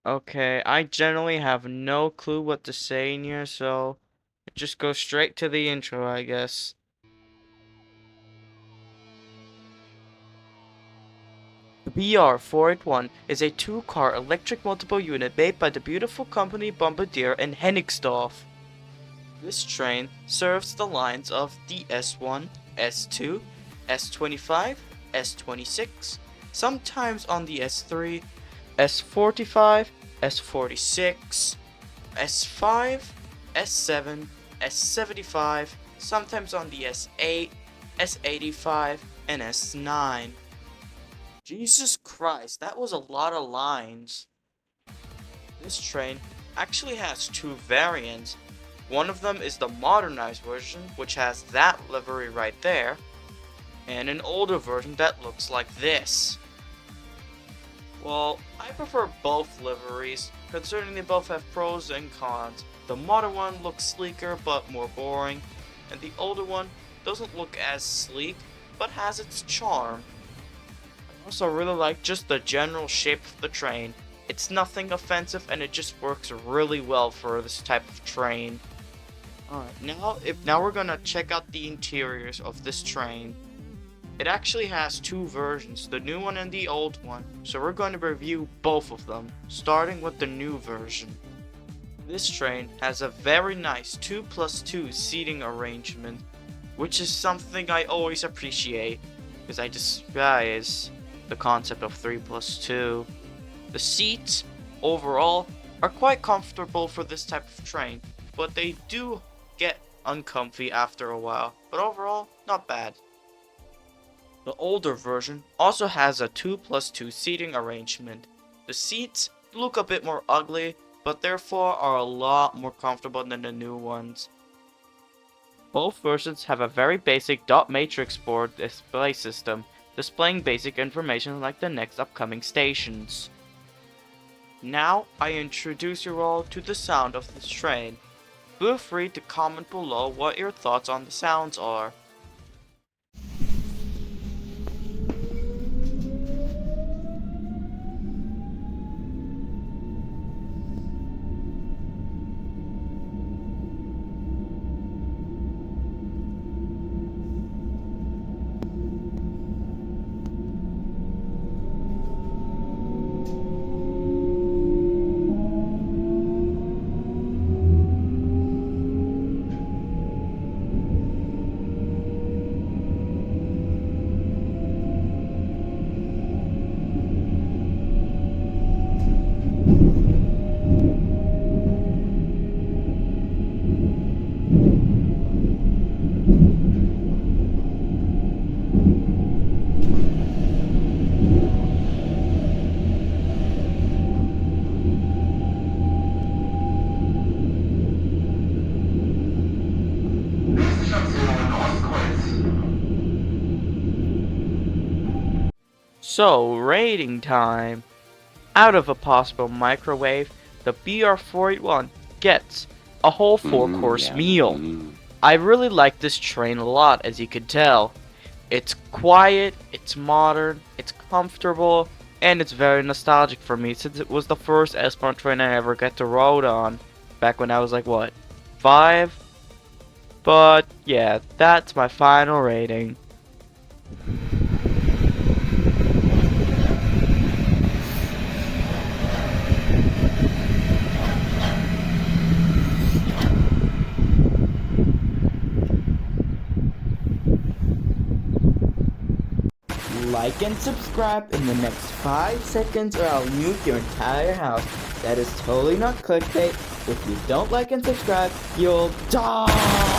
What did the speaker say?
Okay, I generally have no clue what to say in here, so just go straight to the intro, I guess. The BR481 is a two-car electric multiple unit made by the beautiful company Bombardier in Hennigsdorf. This train serves the lines of the S1, S2, S25, S26, sometimes on the S3, S45, S46, S5, S7, S75, sometimes on the S8, S85, and S9. Jesus Christ, that was a lot of lines. This train actually has two variants. One of them is the modernized version, which has that livery right there, and an older version that looks like this. Well, I prefer both liveries, considering they both have pros and cons. The modern one looks sleeker but more boring, and the older one doesn't look as sleek, but has its charm. I also really like just the general shape of the train. It's nothing offensive and it just works really well for this type of train. Alright, now we're gonna check out the interiors of this train. It actually has two versions, the new one and the old one, so we're going to review both of them, starting with the new version. This train has a very nice 2+2 seating arrangement, which is something I always appreciate, because I despise the concept of 3+2. The seats, overall, are quite comfortable for this type of train, but they do get uncomfy after a while, but overall, not bad. The older version also has a 2+2 seating arrangement. The seats look a bit more ugly, but therefore are a lot more comfortable than the new ones. Both versions have a very basic dot matrix board display system, displaying basic information like the next upcoming stations. Now I introduce you all to the sound of this train. Feel free to comment below what your thoughts on the sounds are. So, rating time. Out of a possible microwave, the BR481 gets a whole 4-course meal. I really like this train a lot, as you can tell. It's quiet, it's modern, it's comfortable, and it's very nostalgic for me since it was the first S-Bahn train I ever got to ride on. Back when I was like, what, 5? But yeah, that's my final rating. Like and subscribe in the next 5 seconds or I'll nuke your entire house. That is totally not clickbait. If you don't like and subscribe, you'll die!